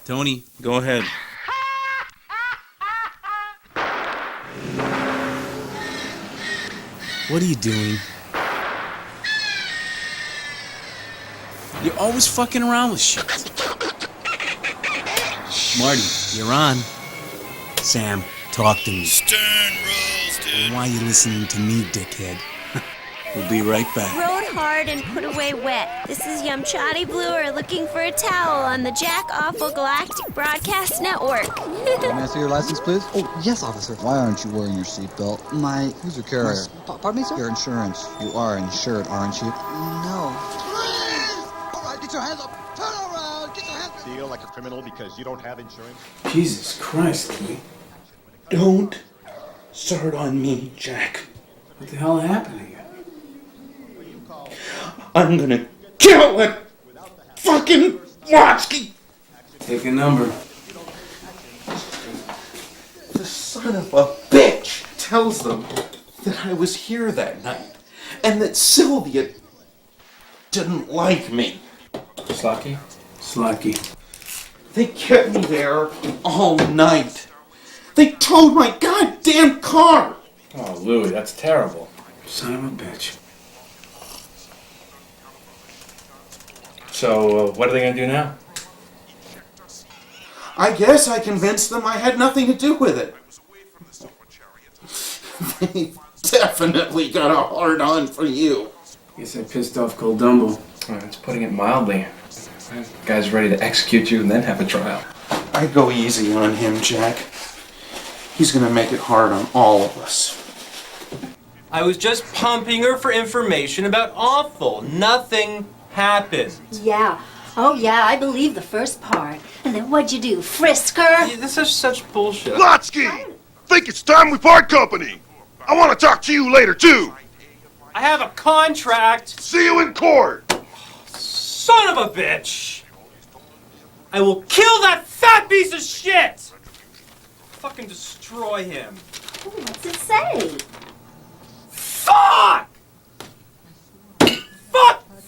Tony, go ahead. What are you doing? You're always fucking around with shit. Marty, you're on. Sam, talk to me. Stern rules, dude. Why are you listening to me, dickhead? We'll be right back. Rode hard and put away wet. This is Yumchati Bluer looking for a towel on the Jack Awful Galactic Broadcast Network. Can I see your license, please? Oh, yes, officer. Why aren't you wearing your seatbelt? Who's your carrier? Pardon me, sir? Your insurance. You are insured, aren't you? No. All right, get your hands up. Turn around. Get your hands up. Feel like a criminal because you don't have insurance? Jesus Christ, Lee. Don't start on me, Jack. What the hell happened to you? I'm gonna kill that fucking Watsky! Take a number. The son of a bitch tells them that I was here that night and that Sylvia didn't like me. Slucky? Slucky. They kept me there all night. They towed my goddamn car! Oh, Louie, that's terrible. Son of a bitch. So, what are they gonna do now? I guess I convinced them I had nothing to do with it. They definitely got a hard-on for you. Guess I pissed off Cole Dumble. That's putting it mildly. The guy's ready to execute you and then have a trial. I go easy on him, Jack. He's gonna make it hard on all of us. I was just pumping her for information about Awful. Nothing happened. Yeah. Oh, yeah, I believe the first part. And then what'd you do, frisk her? Yeah, this is such bullshit. Lotsky! Think it's time we part company! I want to talk to you later, too! I have a contract. See you in court! Son of a bitch! I will kill that fat piece of shit! Fucking destroy him. Oh, what's it say? Fuck!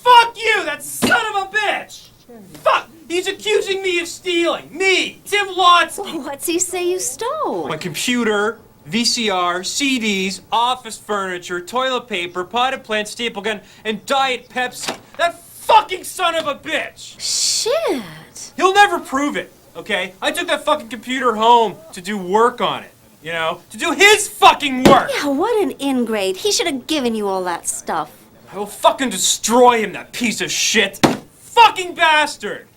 Fuck you, that son of a bitch! Fuck! He's accusing me of stealing. Me, Tim Lotsky. Well, what's he say you stole? My computer, VCR, CDs, office furniture, toilet paper, potted plant, staple gun, and Diet Pepsi. That fucking son of a bitch! Shit. He'll never prove it, okay? I took that fucking computer home to do work on it. You know? To do his fucking work! Yeah, what an ingrate. He should have given you all that stuff. I will fucking destroy him, that piece of shit! Fucking bastard!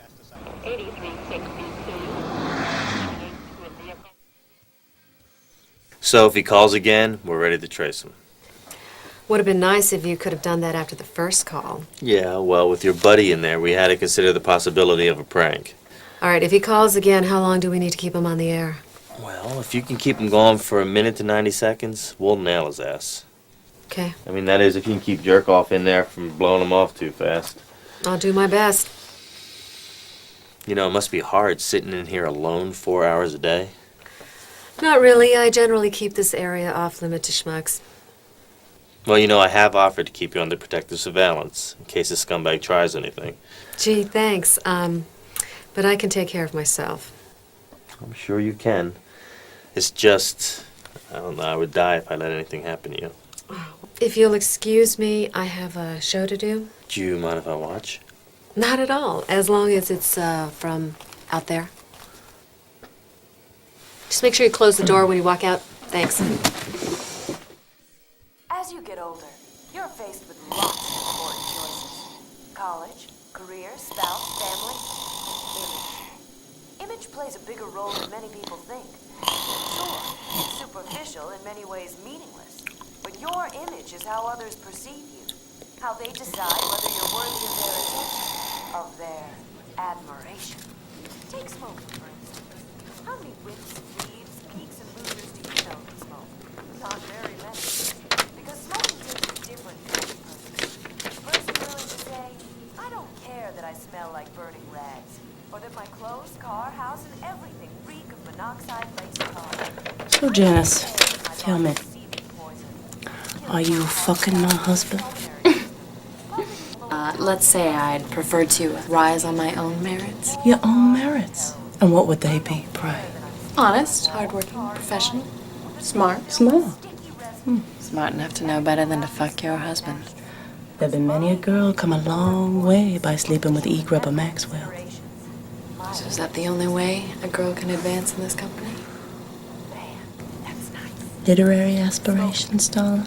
So if he calls again, we're ready to trace him. Would have been nice if you could have done that after the first call. Yeah, well, with your buddy in there, we had to consider the possibility of a prank. All right, if he calls again, how long do we need to keep him on the air? Well, if you can keep him going for a minute to 90 seconds, we'll nail his ass. Okay. I mean, that is, if you can keep Jerk-Off in there from blowing him off too fast. I'll do my best. You know, it must be hard sitting in here alone 4 hours a day. Not really. I generally keep this area off-limit to schmucks. Well, you know, I have offered to keep you under protective surveillance, in case this scumbag tries anything. Gee, thanks. But I can take care of myself. I'm sure you can. It's just, I don't know, I would die if I let anything happen to you. If you'll excuse me, I have a show to do. Do you mind if I watch? Not at all, as long as it's from out there. Just make sure you close the door when you walk out. Thanks. As you get older, you're faced with lots of important choices. College, career, spouse, family, image. Image plays a bigger role than many people think. Sure, it's superficial, in many ways meaningless. But your image is how others perceive you. How they decide whether you're worthy of their attention, of their admiration. Take smoking, for instance. How many wimps and thieves, geeks and losers do you know who smoke? Not very many. Because smoking takes a different kind of person. A person willing to say, I don't care that I smell like burning rags, or that my clothes, car, house, and everything reek of monoxide-laced tar. So, Janice, tell me, are you fucking my husband? Let's say I'd prefer to rise on my own merits. Your own merits? And what would they be, pray? Honest, hardworking, professional, smart. Smart. Smart enough to know better than to fuck your husband. There've been many a girl come a long way by sleeping with E. Grubber Maxwell. So is that the only way a girl can advance in this company? Literary aspirations, darling.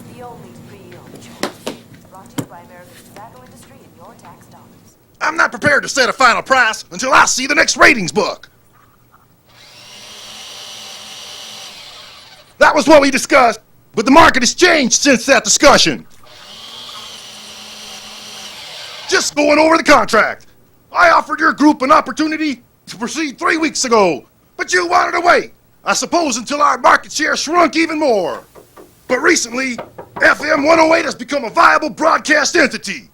I'm not prepared to set a final price until I see the next ratings book. That was what we discussed, but the market has changed since that discussion. Just going over the contract. I offered your group an opportunity to proceed 3 weeks ago, but you wanted to wait. I suppose until our market share shrunk even more. But recently, FM 108 has become a viable broadcast entity.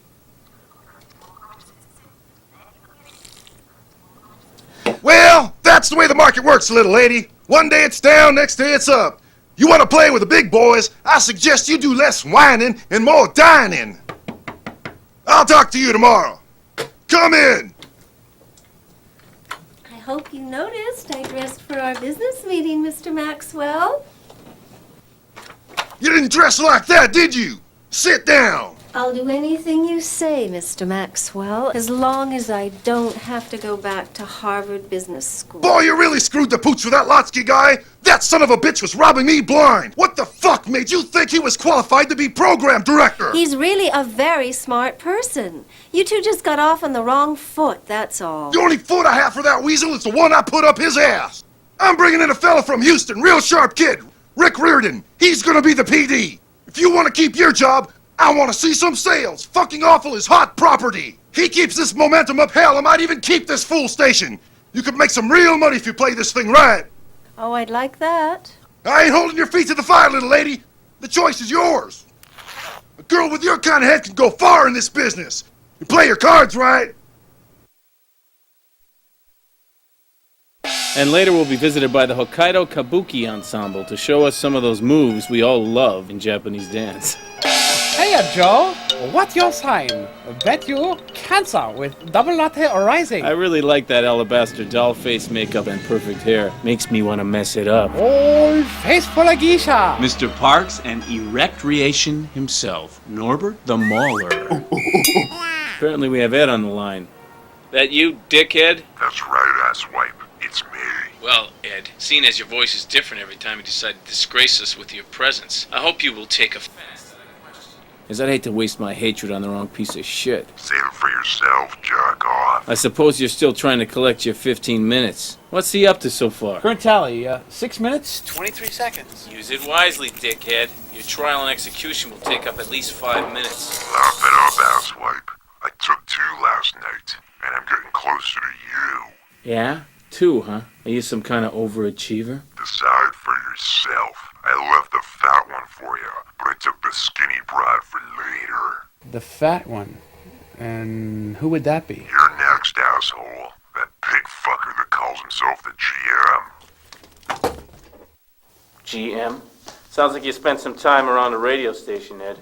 Well, that's the way the market works, little lady. One day it's down, next day it's up. You want to play with the big boys, I suggest you do less whining and more dining. I'll talk to you tomorrow. Come in. I hope you noticed I dressed for our business meeting, Mr. Maxwell. You didn't dress like that, did you? Sit down. I'll do anything you say, Mr. Maxwell, as long as I don't have to go back to Harvard Business School. Boy, you really screwed the pooch with that Lotsky guy. That son of a bitch was robbing me blind. What the fuck made you think he was qualified to be program director? He's really a very smart person. You two just got off on the wrong foot, that's all. The only foot I have for that weasel is the one I put up his ass. I'm bringing in a fella from Houston, real sharp kid, Rick Reardon. He's gonna be the PD. If you want to keep your job, I want to see some sales. Fucking awful is hot property. He keeps this momentum up. Hell, I might even keep this fool station. You could make some real money if you play this thing right. Oh, I'd like that. I ain't holding your feet to the fire, little lady. The choice is yours. A girl with your kind of head can go far in this business. You play your cards right. And later we'll be visited by the Hokkaido Kabuki Ensemble to show us some of those moves we all love in Japanese dance. Hey, Joe. What's your sign? Bet you Cancer with double latte or rising. I really like that alabaster doll face makeup and perfect hair. Makes me want to mess it up. Old faithful geisha. Mr. Parks and Erectriation himself, Norbert the Mauler. Apparently we have Ed on the line. That you, dickhead? That's right, asswipe. It's me. Well, Ed, seeing as your voice is different every time you decide to disgrace us with your presence, I hope you will take offense. As I'd hate to waste my hatred on the wrong piece of shit. Save it for yourself, jerk off. I suppose you're still trying to collect your 15 minutes. What's he up to so far? Current tally, 6 minutes, 23 seconds. Use it wisely, dickhead. Your trial and execution will take up at least 5 minutes. Laugh it up, asswipe. I took 2 last night, and I'm getting closer to you. Yeah? 2, huh? Are you some kind of overachiever? Decide for yourself. I left the fat one for you, but I took the skinny broad for later. The fat one. And who would that be? You're next, asshole. That pig fucker that calls himself the GM. GM? Sounds like you spent some time around the radio station, Ed.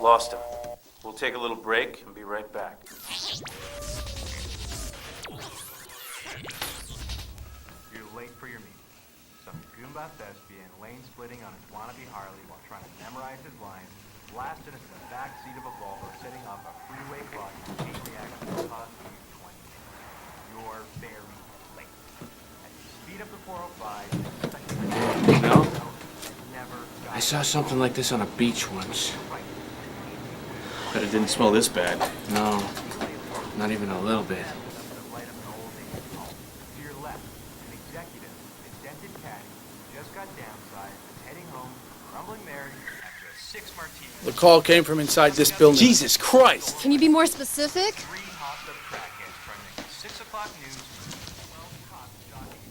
Lost him. We'll take a little break and be right back. You're late for your meeting. Some goomba thespian lane splitting on his wannabe Harley while trying to memorize his lines, blasted into the back seat of a Volvo, setting off a freeway clock chain reaction that cost you 20 minutes. You're very late. As you speed up the 405, No? never I saw something like this on a beach once. Bet it didn't smell this bad. No, not even a little bit. to your left, an executive, a dented caddy, just got downsized, heading home, rumbling marriage after a 6 martini. The call came from inside this building. Jesus Christ! Can you be more specific? 3 hopped up crackheads trying to make the 6 o'clock news. 12 cops jogging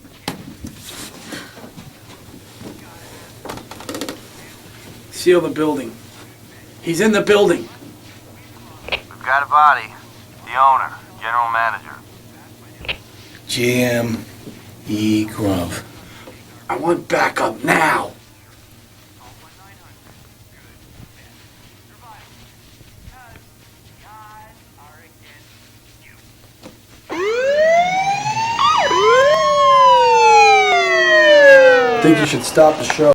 for Seal the building. He's in the building. We've got a body. The owner, general manager. GM E. Grub. I want backup now. think you should stop the show.